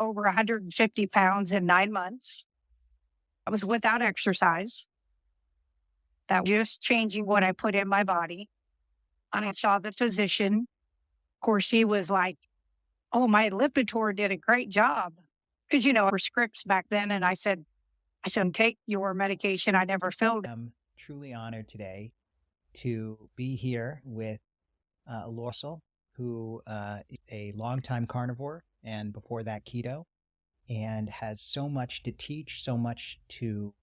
over 150 pounds in 9 months. I was without exercise. That was just changing what I put in my body. And I saw the physician. Of course, he was like, "Oh, my Lipitor did a great job." Because, for scripts back then. And I said, "Take your medication." I never filled it. I'm truly honored today to be here with Lorsel, who is a longtime carnivore and before that keto, and has so much to teach, so much to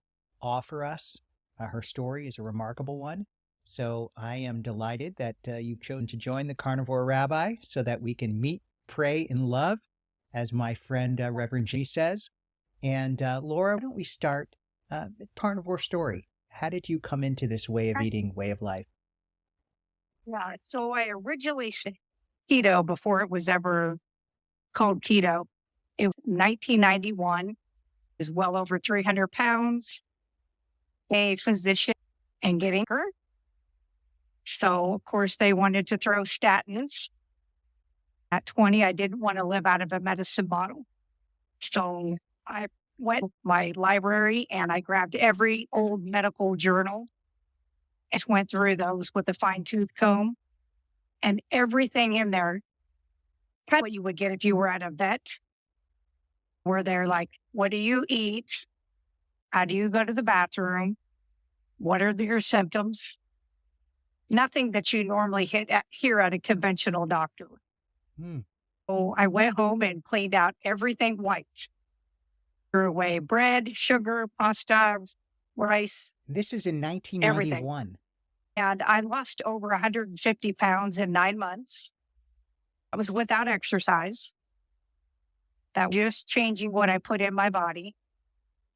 offer us. Her story is a remarkable one. So I am delighted that you've chosen to join the Carnivore Rabbi so that we can meet, pray, and love, as my friend Reverend G says. And Laura, why don't we start the carnivore story? How did you come into this way of eating, way of life? Yeah. So I originally said keto before it was ever called keto. It was 1991, is well over 300 pounds, a physician and getting her. So, of course, they wanted to throw statins. At 20, I didn't want to live out of a medicine bottle. So I went to my library and I grabbed every old medical journal and went through those with a fine tooth comb, and everything in there, kind of what you would get if you were at a vet, where they're like, what do you eat? How do you go to the bathroom? What are your symptoms? Nothing that you normally hear at a conventional doctor. Hmm. So I went home and cleaned out everything white. Threw away bread, sugar, pasta, rice, This is in everything. 1991. And I lost over 150 pounds in 9 months. I was without exercise. That was just changing what I put in my body.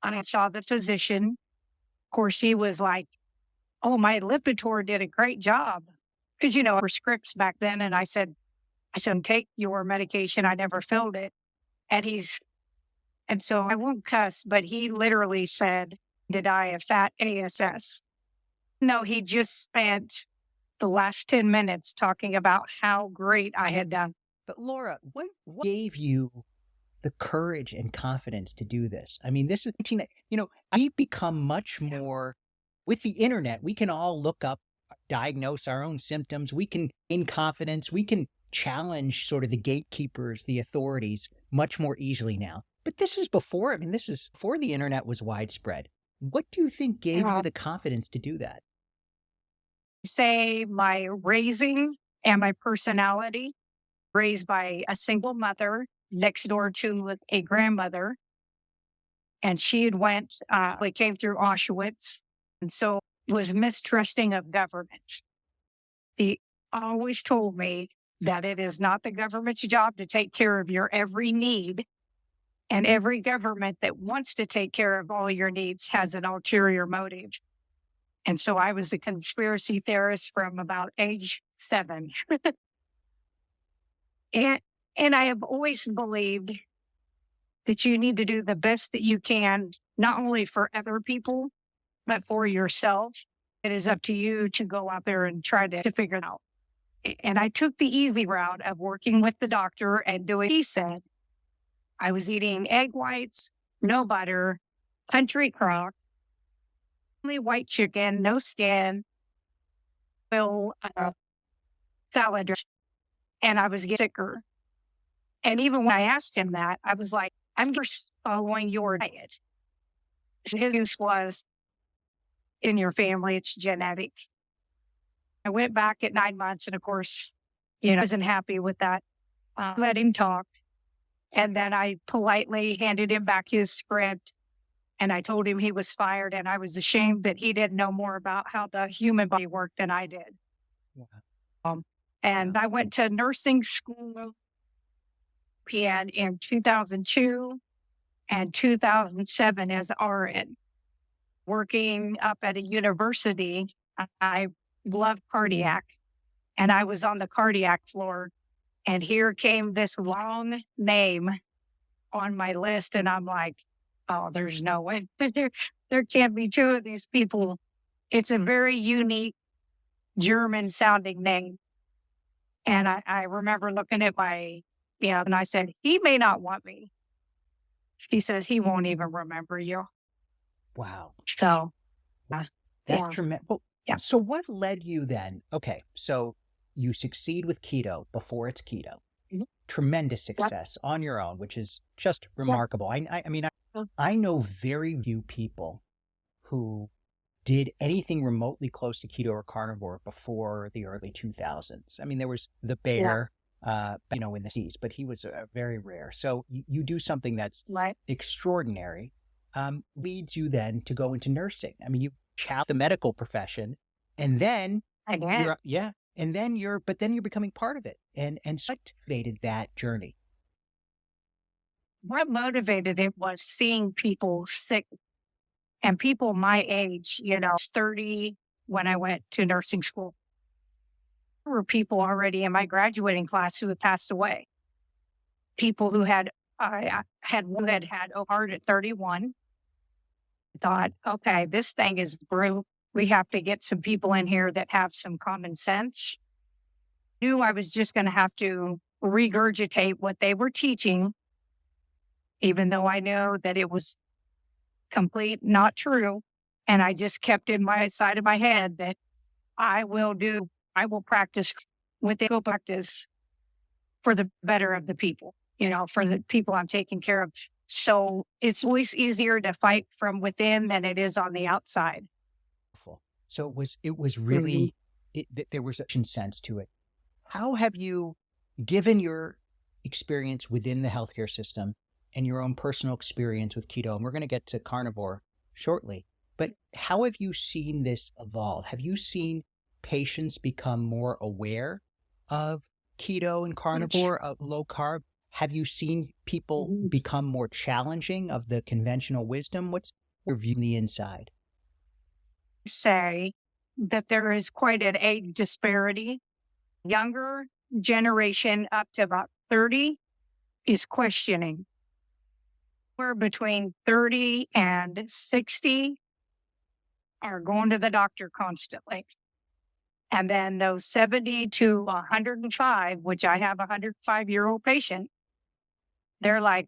And I saw the physician. Of course, he was like, "Oh, my Lipitor did a great job." Because, for scripts back then. And I said, "Take your medication." I never filled it. And so I won't cuss, but he literally said, "Did I have fat ASS?" No, he just spent the last 10 minutes talking about how great I had done. But Laura, what gave you the courage and confidence to do this? I mean, this is, we've become much more with the internet. We can all look up, diagnose our own symptoms. We can, in confidence, we can challenge sort of the gatekeepers, the authorities much more easily now. But this is before, this is before the internet was widespread. What do you think gave you the confidence to do that? Say my raising and my personality, raised by a single mother next door to a grandmother. And she came through Auschwitz. And so was mistrusting of government. He always told me that it is not the government's job to take care of your every need. And every government that wants to take care of all your needs has an ulterior motive. And so I was a conspiracy theorist from about age 7. and I have always believed that you need to do the best that you can, not only for other people, but for yourself. It is up to you to go out there and try to figure it out. And I took the easy route of working with the doctor and doing what he said. I was eating egg whites, no butter, country crock, only white chicken, no skin, no salad, and I was getting sicker. And even when I asked him that, I was like, "I'm just following your diet." His use was, "In your family, it's genetic." I went back at 9 months, and of course, I wasn't happy with that. Let him talk. And then I politely handed him back his script, and I told him he was fired, and I was ashamed that he didn't know more about how the human body worked than I did. Wow. And I went to nursing school in 2002 and 2007 as RN. Working up at a university, I love cardiac, and I was on the cardiac floor. And here came this long name on my list. And I'm like, "Oh, there's no way. There can't be two of these people." It's a very unique German sounding name. And I remember looking at and I said, "He may not want me, She says he won't even remember you. Wow. So, Well, uh, that's yeah, tremendous. Well, yeah, so what led you then? Okay, so you succeed with keto before it's keto. mhm, Tremendous yep, success on your own, which is just yep, remarkable. I mean, mm, I know very few people who did anything remotely close to keto or carnivore before the early 2000s. I mean, there was the yeah, bear, in the seas, but he was very rare. So you do something that's right. extraordinary, leads you then to go into nursing. I mean, you challenge the medical profession, and then I did. yeah, and then but then you're becoming part of it, and so what motivated that journey? What motivated it was seeing people sick and people my age, 30 when I went to nursing school. There were people already in my graduating class who had passed away. People who had, I had one that had a heart at 31. Thought, okay, this thing is brute. We have to get some people in here that have some common sense. Knew I was just going to have to regurgitate what they were teaching, even though I know that it was complete not true. And I just kept in my side of my head that I will practice with the practice for the better of the people, for the people I'm taking care of. So it's always easier to fight from within than it is on the outside. Wonderful. So it was Mhm. really there was a sense to it. How have you, given your experience within the healthcare system and your own personal experience with keto, and we're going to get to carnivore shortly, but how have you seen this evolve? Have you seen patients become more aware of keto and Which carnivore, of low carb? Have you seen people mhm, become more challenging of the conventional wisdom? What's your view on the inside? say that there is quite an age disparity. Younger generation up to about 30 is questioning. We're between 30 and 60 are going to the doctor constantly. And then those 70 to 105, which I have a 105-year-old patient, they're like,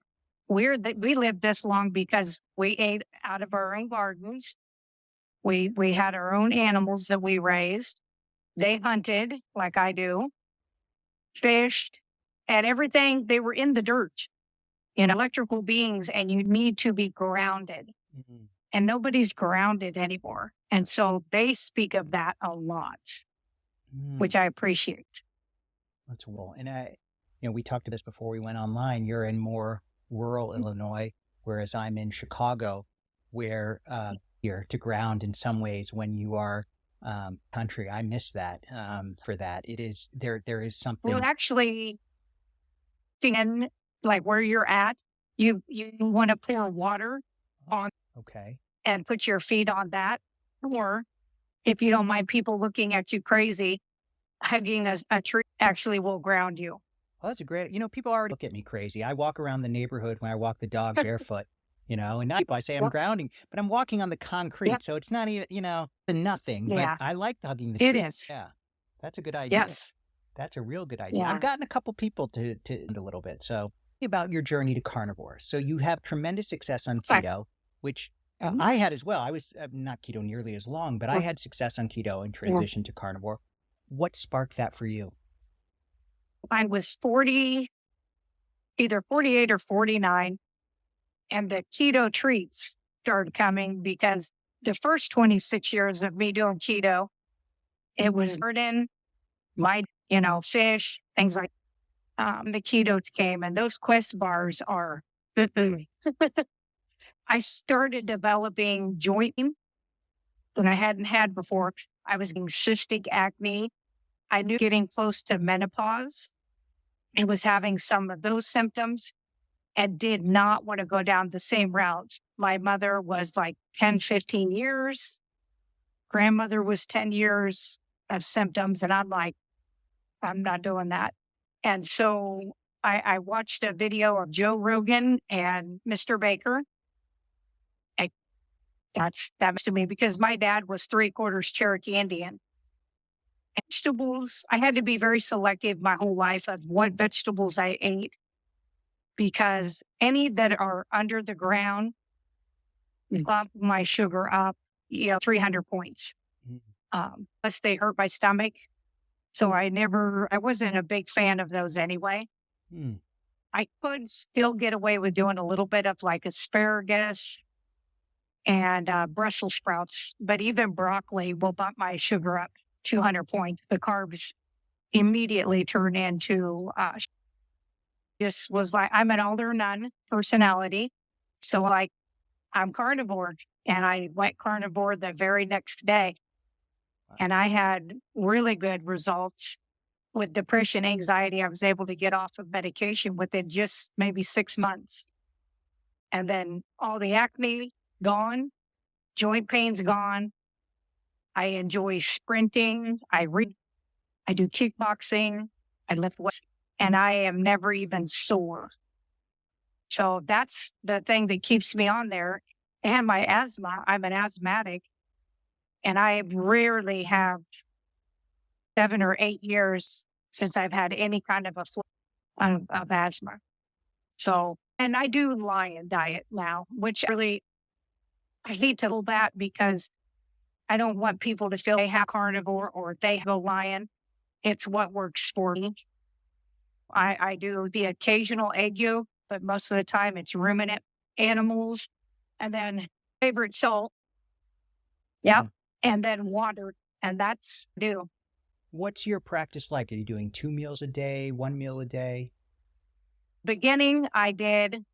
we lived this long because we ate out of our own gardens. We had our own animals that we raised. They hunted like I do, fished, and everything. They were in the dirt, electrical beings, and you need to be grounded. Mhm. And nobody's grounded anymore. And so they speak of that a lot, Mm. which I appreciate. That's cool. And we talked about this before we went online. You're in more rural Illinois, whereas I'm in Chicago, where you're to ground in some ways when you are country. I miss that for that. It is there. There is Well, something. actually, in like where you're at, you want to pour water on Okay. and put your feet on that. Or if you don't mind people looking at you crazy, hugging a tree actually will ground you. Oh, that's a great. People already look at me crazy. I walk around the neighborhood when I walk the dog barefoot. And now people, I say I'm Yep. grounding, but I'm walking on the Yep. concrete, so it's not even nothing. But Yeah, I like hugging the it tree. is. Yeah, that's a good idea. Yes. That's a real good idea. I've Yeah. gotten a couple people to a little bit. So about your journey to carnivore. So you have tremendous success on Okay. keto, which Mhm. I had as well. I was not keto nearly as long, but I Yeah. had success on keto and Yeah. transitioned to carnivore. What sparked that for you? I was 40, either 48 or 49, and the keto treats started coming because the first 26 years of me doing keto, it was burden, light, fish, things like the ketones came and those Quest bars are I started developing joint pain that I hadn't had before. I was getting cystic acne. I knew getting close to menopause. I was having some of those symptoms and did not want to go down the same route. My mother was like 10, 15 years. Grandmother was 10 years of symptoms. And I'm like, I'm not doing that. And so I watched a video of Joe Rogan and Mr. Baker. I, that was to me because my dad was three-quarters Cherokee Indian. Vegetables, I had to be very selective my whole life of what vegetables I ate because any that are under the ground bump my sugar up, 300 points. Mm. Plus they hurt my stomach. So I wasn't a big fan of those anyway. Mm. I could still get away with doing a little bit of like asparagus and Brussels sprouts, but even broccoli will bump my sugar up 200 points. The carbs immediately turn into just was like, I'm an all or none personality. So like I'm carnivore, and I went carnivore the very next day. And I had really good results with depression, anxiety. I was able to get off of medication within just maybe 6 months. And then all the acne gone, joint pains gone. I enjoy sprinting. I read, I do kickboxing. I lift weights, and I am never even sore. So that's the thing that keeps me on there. And my asthma, I'm an asthmatic, and I rarely have 7 or 8 years since I've had any kind of a of asthma. So, and I do lion diet now, which really, I hate to hold that because I don't want people to feel they have carnivore or they have a lion. It's what works for me. I do the occasional egg yolk, but most of the time it's ruminant animals. And then favorite salt. Yep. Mm. And then water. And that's do. What's your practice like? Are you doing 2 meals a day, 1 meal a day? Beginning, I did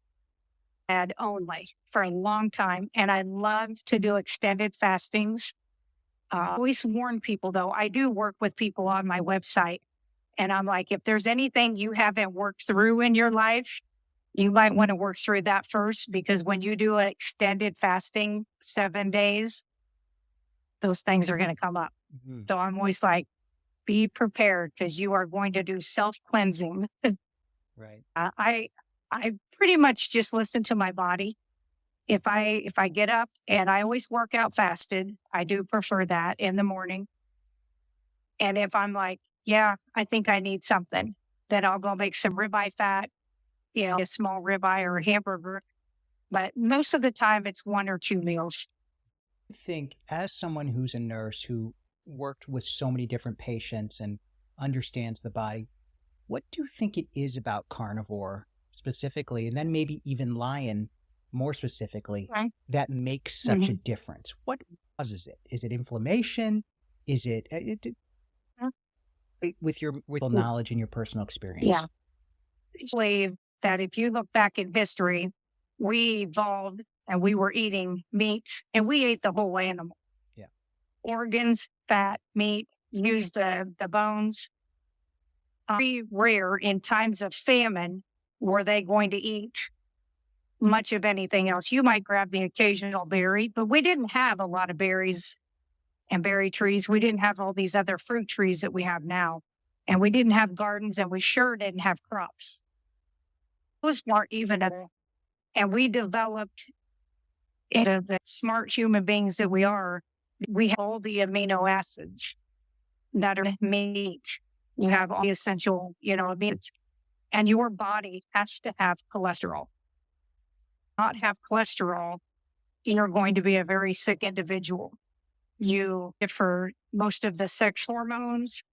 ad only for a long time. And I loved to do extended fastings. I always warn people though, I do work with people on my website. And I'm like, if there's anything you haven't worked through in your life, you might want to work through that first, because when you do an extended fasting 7 days, those things are going to come up. Mhm. So I'm always like, be prepared because you are going to do self cleansing. Right. I pretty much just listen to my body. If I get up, and I always work out fasted, I do prefer that in the morning. And if I'm like, yeah, I think I need something, then I'll go make some ribeye fat, a small ribeye or a hamburger. But most of the time, it's 1 or 2 meals. I think as someone who's a nurse who worked with so many different patients and understands the body, what do you think it is about carnivore specifically, and then maybe even lion more specifically, Right? that makes such a difference? What causes it? Is it inflammation? Is it, with your knowledge and your personal experience? Yeah. I believe that if you look back in history, we evolved and we were eating meat, and we ate the whole animal. Yeah. Organs, fat, meat, use the bones. Very rare in times of famine were they going to eat much of anything else. You might grab the occasional berry, but we didn't have a lot of berries and berry trees. We didn't have all these other fruit trees that we have now. And we didn't have gardens, and we sure didn't have crops. Those weren't even and we developed into the smart human beings that we are. We have all the amino acids that are in meat. You have all the essential, amino, and your body has to have cholesterol. Not have cholesterol, you're going to be a very sick individual. You, for most of the sex hormones,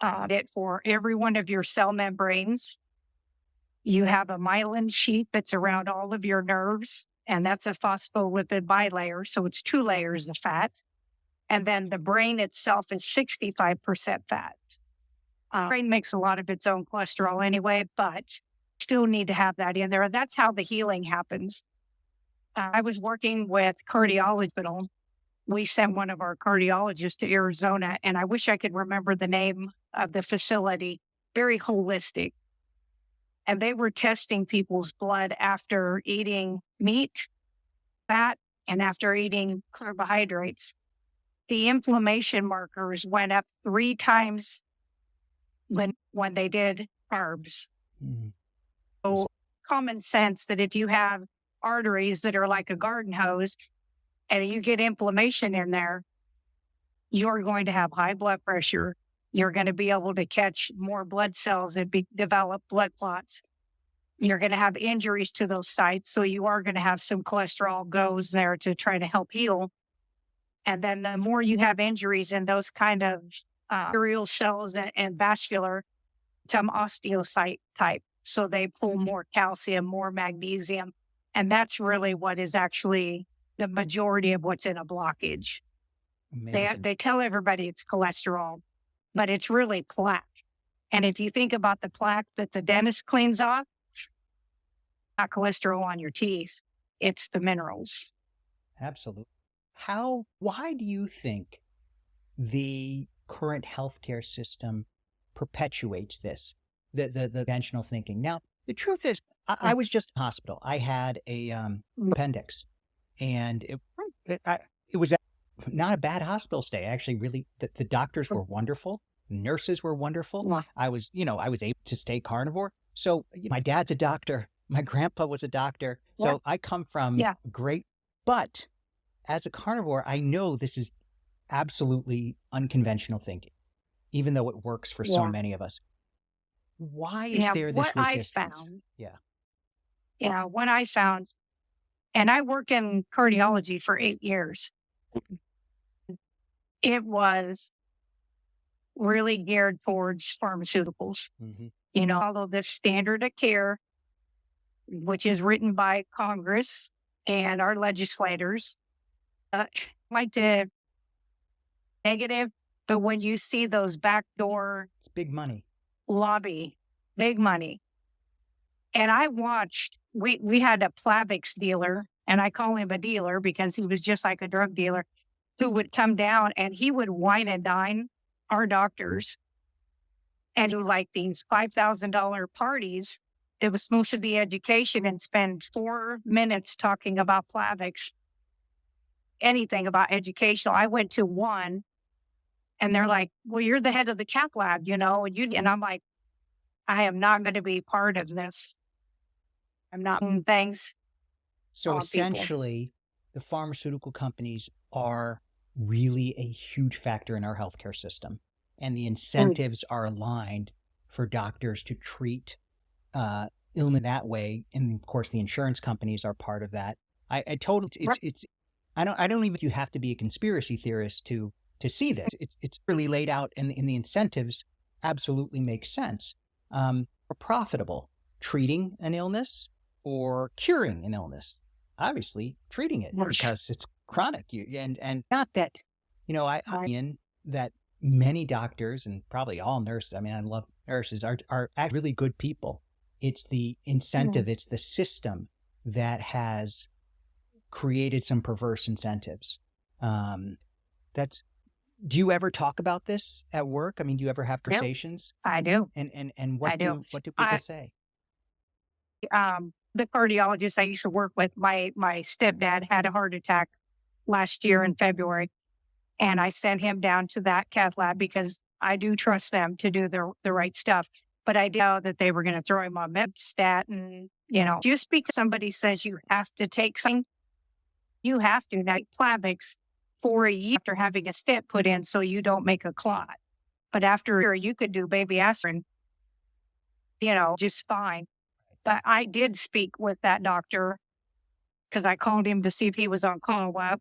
it for every one of your cell membranes. You have a myelin sheath that's around all of your nerves, and that's a phospholipid bilayer. So it's 2 layers of fat. And then the brain itself is 65% fat. Brain makes a lot of its own cholesterol anyway, but still need to have that in there. And that's how the healing happens. I was working with cardiology. We sent one of our cardiologists to Arizona, and I wish I could remember the name of the facility. Very holistic. And they were testing people's blood after eating meat, fat, and after eating carbohydrates. The inflammation markers went up 3 times when they did carbs. Mm-hmm. So common sense that if you have arteries that are like a garden hose and you get inflammation in there, you're going to have high blood pressure. You're going to be able to catch more blood cells and develop blood clots. you're going to have injuries to those sites. So you are going to have some cholesterol goes there to try to help heal. And then the more you have injuries in those kind of arterial cells and vascular, become osteocyte type. So they pull more calcium, more magnesium. And that's really what is actually the majority of what's in a blockage. Amazing. They tell everybody it's cholesterol, but it's really plaque. And if you think about the plaque that the dentist cleans off, not cholesterol on your teeth, it's the minerals. Absolutely. Why do you think the current healthcare system perpetuates this, the conventional thinking? Now, the truth is, I was just in the hospital. I had a appendix, and it was not a bad hospital stay. Actually, really, the doctors were wonderful. Nurses were wonderful. Wow. I was able to stay carnivore. So my dad's a doctor. My grandpa was a doctor. Yeah. So I come from great, but as a carnivore, I know this is absolutely unconventional thinking, even though it works for so many of us. Why is there this resistance? What I found, and I worked in cardiology for 8 years, it was really geared towards pharmaceuticals. Although the standard of care, which is written by Congress and our legislators, like to negative, but when you see those backdoor, it's big money lobby, big money. And I watched, we had a Plavix dealer, and I call him a dealer because he was just like a drug dealer, who would come down and he would wine and dine our doctors. And he like these $5,000 parties. It was supposed to be education, and spend 4 minutes talking about Plavix, anything about educational. I went to one, and they're like, well, you're the head of the cath lab, and I'm like, I am not going to be part of this. I'm not doing things. So essentially, the pharmaceutical companies are really a huge factor in our healthcare system, and the incentives are aligned for doctors to treat illness that way. And of course, the insurance companies are part of that. I totally, I don't even, you have to be a conspiracy theorist to see this. It's really laid out, and the incentives absolutely make sense. Are profitable, treating an illness or curing an illness. Obviously, treating it because it's chronic. And not that, I mean that many doctors and probably all nurses, I mean, I love nurses, are actually really good people. It's the incentive, it's the system that has created some perverse incentives. Do you ever talk about this at work? I mean, do you ever have conversations? I do. And what do people say? The cardiologist I used to work with, my stepdad had a heart attack last year in February, and I sent him down to that cath lab because I do trust them to do the right stuff. But I know that they were going to throw him on statin. Just because somebody says you have to take something, you have to. Now, Plavix for a year after having a stent put in so you don't make a clot. But after a year, you could do baby aspirin, just fine. But I did speak with that doctor because I called him to see if he was on call while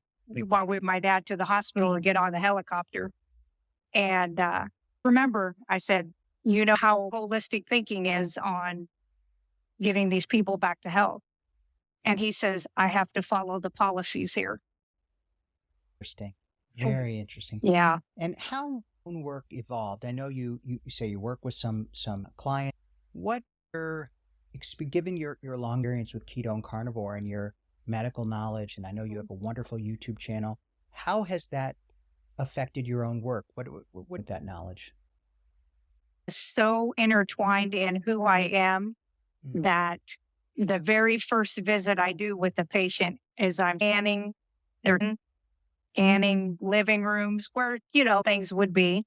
with my dad to the hospital to get on the helicopter. And remember, I said, how holistic thinking is on getting these people back to health. And he says, I have to follow the policies here. Interesting. Very interesting. Yeah. And how own work evolved? I know you say you work with some clients. What given your long experience with Ketone Carnivore and your medical knowledge, and I know you have a wonderful YouTube channel, how has that affected your own work? What that knowledge? So intertwined in who I am that the very first visit I do with the patient is I'm scanning living rooms where, things would be,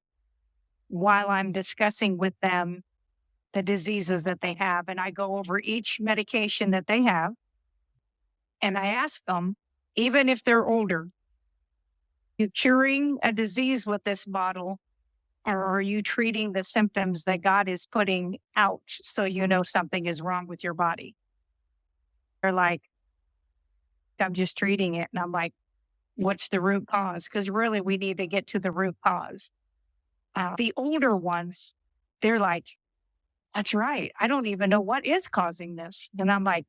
while I'm discussing with them the diseases that they have. And I go over each medication that they have. And I ask them, even if they're older, you're curing a disease with this bottle, or are you treating the symptoms that God is putting out so you know something is wrong with your body? They're like, I'm just treating it. And I'm like, what's the root cause? Because really, we need to get to the root cause. The older ones, they're like, that's right. I don't even know what is causing this. And I'm like,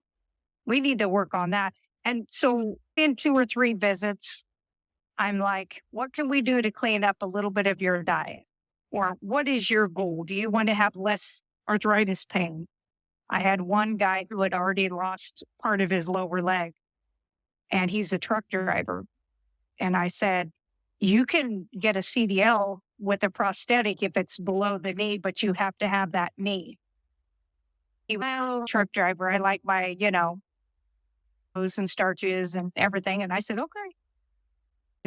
we need to work on that. And so in 2 or 3 visits, I'm like, what can we do to clean up a little bit of your diet? Or what is your goal? Do you want to have less arthritis pain? I had one guy who had already lost part of his lower leg, and he's a truck driver. And I said, you can get a CDL with a prosthetic if it's below the knee, but you have to have that knee. Well, truck driver, I like my, clothes and starches and everything. And I said, okay.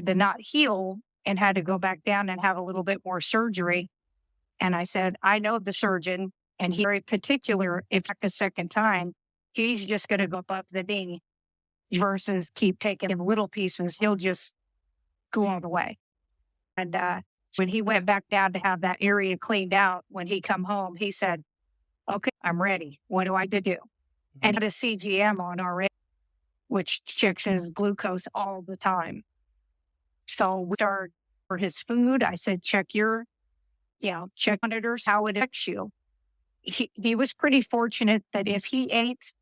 Did not heal and had to go back down and have a little bit more surgery. And I said, I know the surgeon, and he's very particular. If a second time, he's just going to go above the knee versus keep taking in little pieces. He'll just go all the way. And when he went back down to have that area cleaned out, when he come home, he said, okay, I'm ready. What do I have to do? And had a CGM on already, which checks his glucose all the time. So we started for his food. I said, check your, check monitors, how it affects you. He was pretty fortunate that if he ate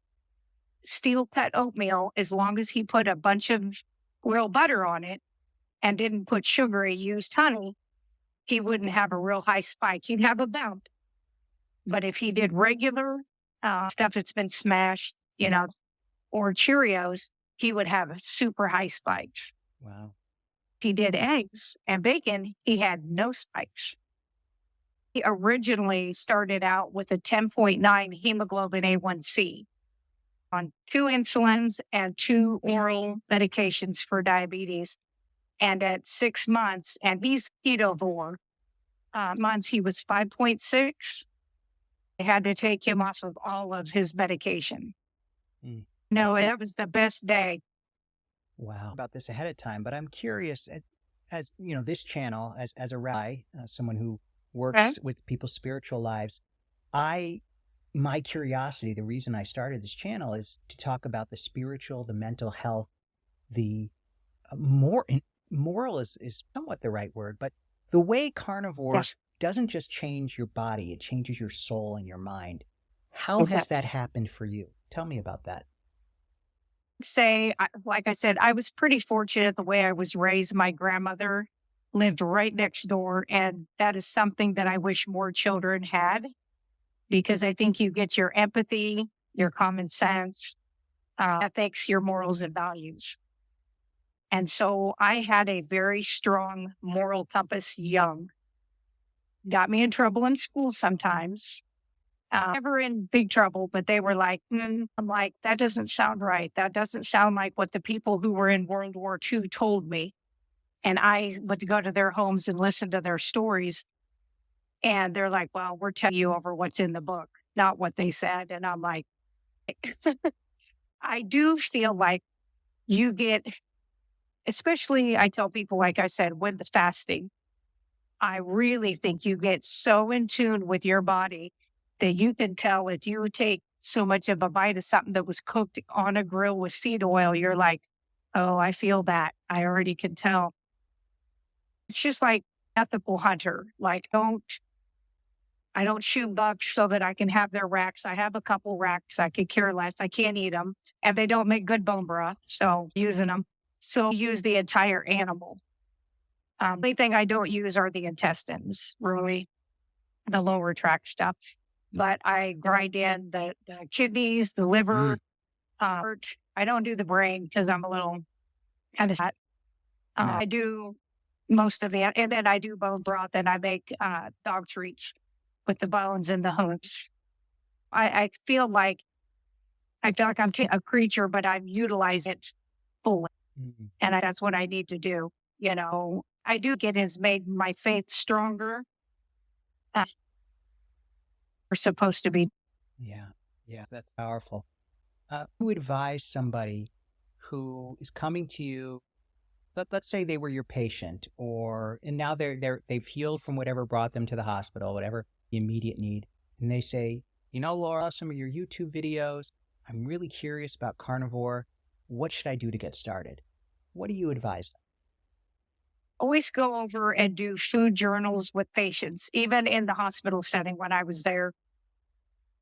steel cut oatmeal, as long as he put a bunch of real butter on it and didn't put sugar, he used honey, he wouldn't have a real high spike. He'd have a bump. But if he did regular stuff that's been smashed, or Cheerios, he would have super high spikes. Wow. If he did eggs and bacon, he had no spikes. He originally started out with a 10.9 hemoglobin A1C on 2 insulins and 2 oral medications for diabetes. And at 6 months, and he's ketovore, months he was 5.6. They had to take him off of all of his medication. No, that was the best day. Wow. About this ahead of time, but I'm curious, as this channel, as a rabbi, someone who works with people's spiritual lives, my curiosity, the reason I started this channel is to talk about the spiritual, the mental health, the moral is somewhat the right word, but the way carnivore doesn't just change your body, it changes your soul and your mind. How has that happened for you? Tell me about that. Like I said, I was pretty fortunate the way I was raised. My grandmother lived right next door, and that is something that I wish more children had, because I think you get your empathy, your common sense, ethics, your morals and values. And so I had a very strong moral compass young. Got me in trouble in school sometimes. Never in big trouble, but they were like, I'm like, that doesn't sound right. That doesn't sound like what the people who were in World War II told me. And I would go to their homes and listen to their stories. And they're like, well, we're telling you over what's in the book, not what they said. And I'm like, I do feel like you get, especially I tell people, like I said, with the fasting, I really think you get so in tune with your body that you can tell if you take so much of a bite of something that was cooked on a grill with seed oil, you're like, oh, I feel that. I already can tell. It's just like ethical hunter. Like, I don't shoot bucks so that I can have their racks. I have a couple racks. I could care less. I can't eat them. And they don't make good bone broth. So using them. So use the entire animal. The only thing I don't use are the intestines, really, the lower tract stuff. But I grind in the kidneys, the liver. I don't do the brain because I'm a little kind of sad. I do most of it. And then I do bone broth, and I make dog treats with the bones and the hooves. I feel like I'm a creature, but I'm utilizing it fully. And that's what I need to do. I do get has made my faith stronger. We're supposed to be. Yeah. That's powerful. Who would advise somebody who is coming to you let's say they were your patient, and now they've healed from whatever brought them to the hospital, whatever the immediate need, and they say, Laura, I saw some of your YouTube videos. I'm really curious about carnivore. What should I do to get started? What do you advise them? Always go over and do food journals with patients. Even in the hospital setting when I was there,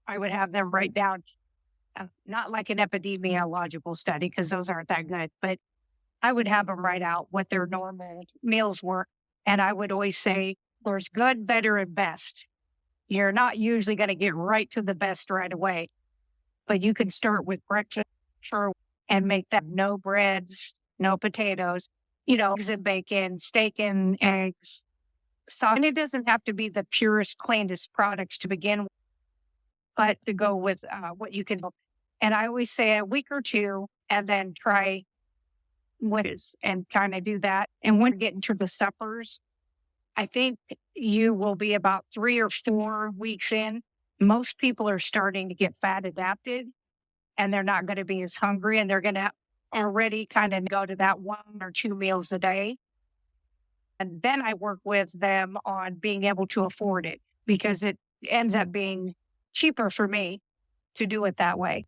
I would have them write down, not like an epidemiological study, because those aren't that good, but I would have them write out what their normal meals were. And I would always say, there's good, better, and best. You're not usually going to get right to the best right away, but you can start with breakfast and make that no breads, no potatoes, eggs and bacon, steak and eggs, stuff. And it doesn't have to be the purest, cleanest products to begin with, but to go with what you can. And I always say a week or two and then try with and kind of do that. And when you get into the suppers, I think you will be about 3 or 4 weeks in. Most people are starting to get fat adapted and they're not going to be as hungry and they're going to already kind of go to that 1 or 2 meals a day. And then I work with them on being able to afford it because it ends up being cheaper for me to do it that way.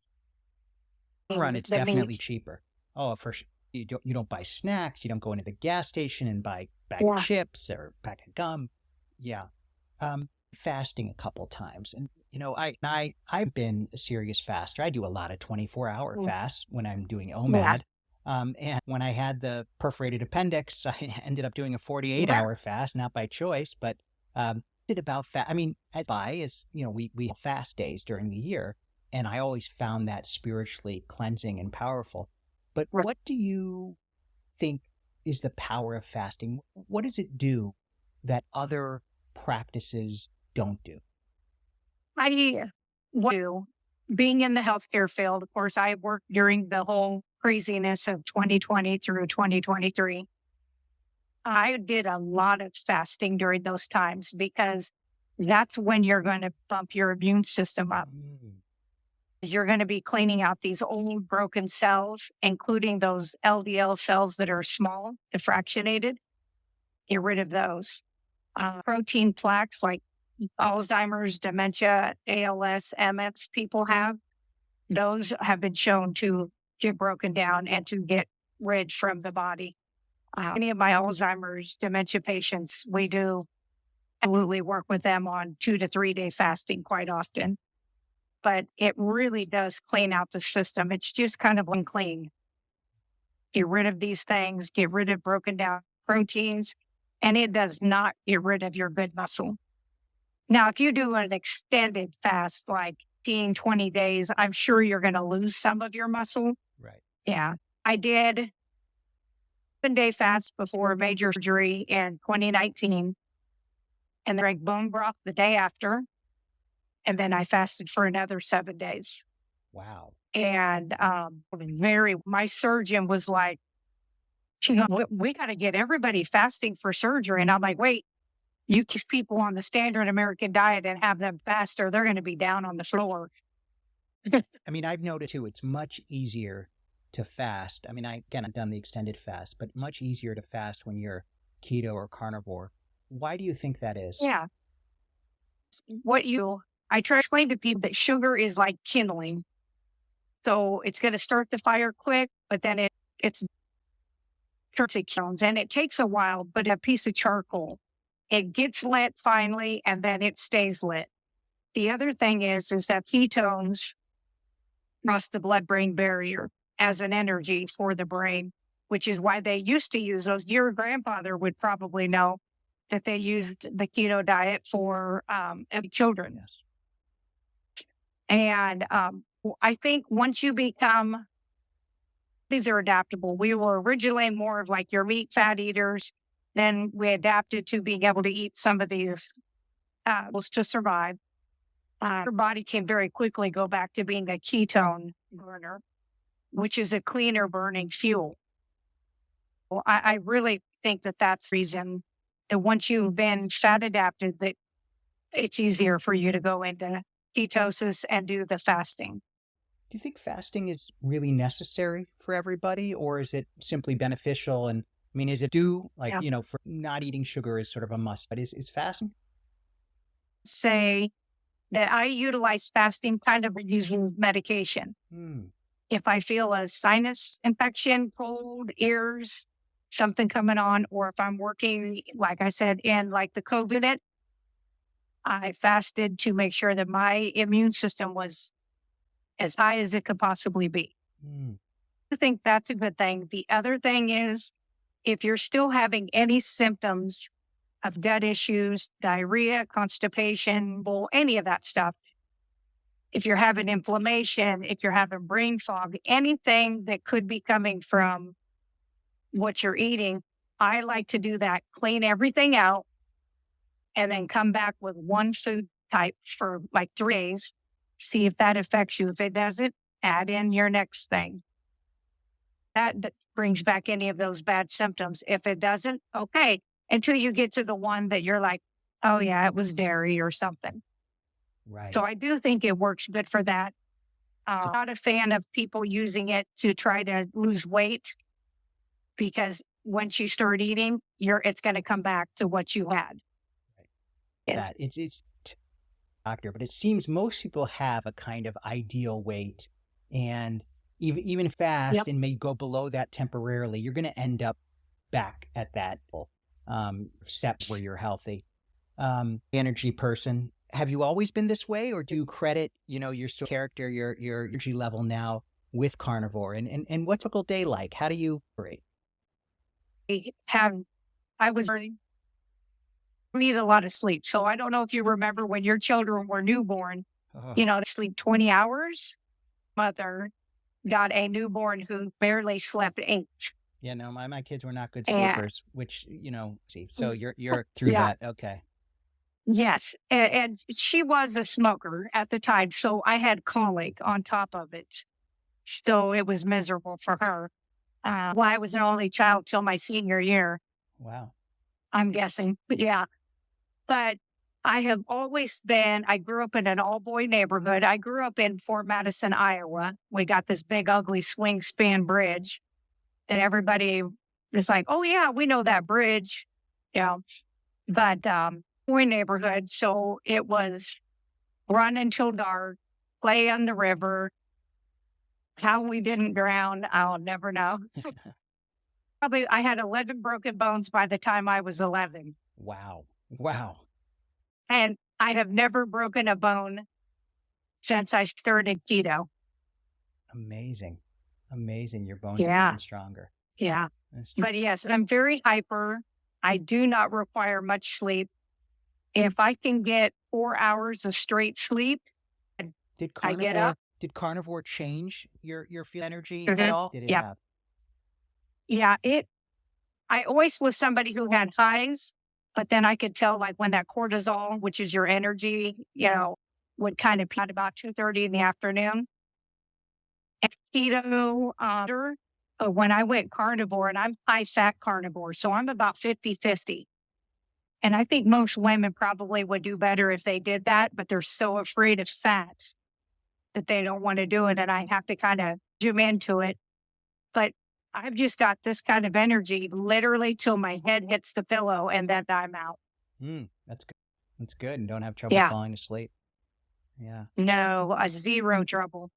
Run, it's The definitely meat. cheaper. Oh, for sure. You don't buy snacks. You don't go into the gas station and buy a bag of Yeah. chips or a pack of gum. Yeah. Fasting a couple times, and I've been a serious faster. I do a lot of 24-hour Mm. fasts when I'm doing Yeah. OMAD. And when I had the perforated appendix, I ended up doing a 48-hour fast, not by choice, but did about fast. I mean, at by is we have fast days during the year, and I always found that spiritually cleansing and powerful. But Right. what do you think is the power of fasting? What does it do that other practices don't do? I want to, being in the healthcare field, of course, I worked during the whole craziness of 2020 through 2023. I did a lot of fasting during those times because that's when you're going to bump your immune system up. Mm. You're going to be cleaning out these old broken cells, including those LDL cells that are small, diffractionated. Get rid of those. Protein plaques like Alzheimer's, dementia, ALS, MS people have, those have been shown to get broken down and to get rid from the body. Any of my Alzheimer's, dementia patients, we do absolutely work with them on 2 to 3 day fasting quite often. But it really does clean out the system. It's just kind of unclean. Get rid of these things, get rid of broken down proteins, and it does not get rid of your good muscle. Now, if you do an extended fast, like 15, 20 days, I'm sure you're going to lose some of your muscle. Right. Yeah. I did 7-day fast before a major surgery in 2019 and drank bone broth the day after. And then I fasted for another 7 days. Wow. And my surgeon was like, we got to get everybody fasting for surgery. And I'm like, wait, you keep people on the standard American diet and have them fast or they're going to be down on the floor. I mean, I've noticed too, it's much easier to fast. I mean, I've done the extended fast, but much easier to fast when you're keto or carnivore. Why do you think that is? Yeah. I try to explain to people that sugar is like kindling. So it's going to start the fire quick, but then it's ketones and it takes a while, but a piece of charcoal, it gets lit finally, and then it stays lit. The other thing is that ketones cross the blood-brain barrier as an energy for the brain, which is why they used to use those. Your grandfather would probably know that they used the keto diet for children. Yes. And I think once you become, these are adaptable. We were originally more of like your meat fat eaters. Then we adapted to being able to eat some of these to survive. Your body can very quickly go back to being a ketone burner, which is a cleaner burning fuel. Well, I really think that that's the reason that once you've been fat adapted, that it's easier for you to go into ketosis and do the fasting. Do you think fasting is really necessary for everybody, or is it simply beneficial and I mean, is it do like, Yeah. for not eating sugar is sort of a must, but is fasting? Say that I utilize fasting kind of using medication. Hmm. If I feel a sinus infection, cold, ears, something coming on, or if I'm working, like I said, in like the COVID, I fasted to make sure that my immune system was as high as it could possibly be. Hmm. I think that's a good thing. The other thing is if you're still having any symptoms of gut issues, diarrhea, constipation, well, any of that stuff, if you're having inflammation, if you're having brain fog, anything that could be coming from what you're eating, I like to do that, clean everything out, and then come back with one food type for like 3 days, see if that affects you. If it doesn't, add in your next thing. That brings back any of those bad symptoms. If it doesn't, okay, until you get to the one that you're like, oh, yeah, it was dairy or something. Right. So I do think it works good for that. Not a fan of people using it to try to lose weight because once you start eating, it's going to come back to what you had. Yeah. That it's doctor, but it seems most people have a kind of ideal weight, and even Yep. fast and may go below that temporarily, you're going to end up back at that step where you're healthy. Energy person. Have you always been this way, or do you credit, your character, your energy level now with carnivore? And what's a typical day like? How do you operate? I have, I was need a lot of sleep. So I don't know if you remember when your children were newborn, Oh, they sleep 20 hours. Mother got a newborn who barely slept 8. yeah, no, my kids were not good And sleepers, which, see, so you're through yeah, that. Okay. yes. And she was a smoker at the time. So I had colic on top of it. So it was miserable for her. Well, I was an only child till my senior year, Wow. I'm guessing. But yeah. But I have always been, I grew up in an all boy neighborhood. I grew up in Fort Madison, Iowa. We got this big, ugly swing span bridge that everybody was like, oh, yeah, we know that bridge. Yeah. But boy neighborhood. So it was run until dark, play on the river. How we didn't drown, I'll never know. Probably I had 11 broken bones by the time I was 11. Wow. Wow. And I have never broken a bone since I started keto. Amazing. Amazing. Your bones are Yeah. getting stronger. Yeah. That's But yes, I'm very hyper. I do not require much sleep. If I can get 4 hours of straight sleep, Did I get up. carnivore change your feel energy at Mhm. all? Did it Yeah. have? Yeah. I always was somebody who had highs, but then I could tell like when that cortisol, which is your energy, would kind of peak at about 2:30 in the afternoon. And keto, when I went carnivore, and I'm high fat carnivore, so I'm about 50-50. And I think most women probably would do better if they did that, but they're so afraid of fat that they don't want to do it. And I have to kind of zoom into it. But I've just got this kind of energy literally till my head hits the pillow and then I'm out. That's good. That's good. And don't have trouble Yeah. falling asleep. Yeah. No, a zero trouble.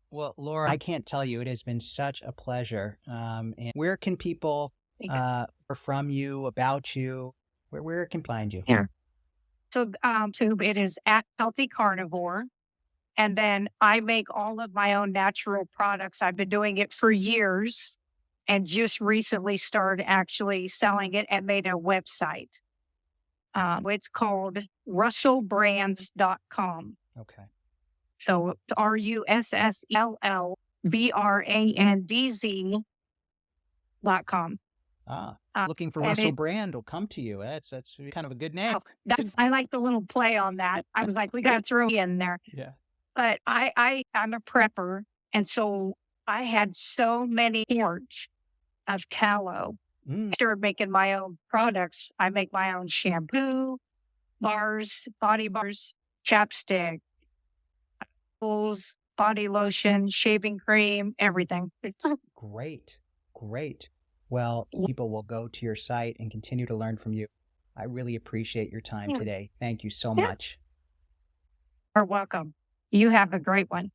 Well, Laura, I can't tell you, it has been such a pleasure. And where can people hear from you, about you? Where can people find you? Yeah. So it is at Healthy Carnivore. And then I make all of my own natural products. I've been doing it for years and just recently started actually selling it and made a website. It's called russellbrands.com. Okay. So it's RUSSELLBRANDZ.com. Looking for And Russell Brand will come to you. That's kind of a good name. I like the little play on that. I was like, we got to throw in there. Yeah. But I'm a prepper. And so I had so many quarts of tallow. I started making my own products. I make my own shampoo, bars, body bars, chapstick, tools, body lotion, shaving cream, everything. Great. Great. well, people will go to your site and continue to learn from you. I really appreciate your time Yeah. today. Thank you so Yeah. much. You're welcome. You have a great one.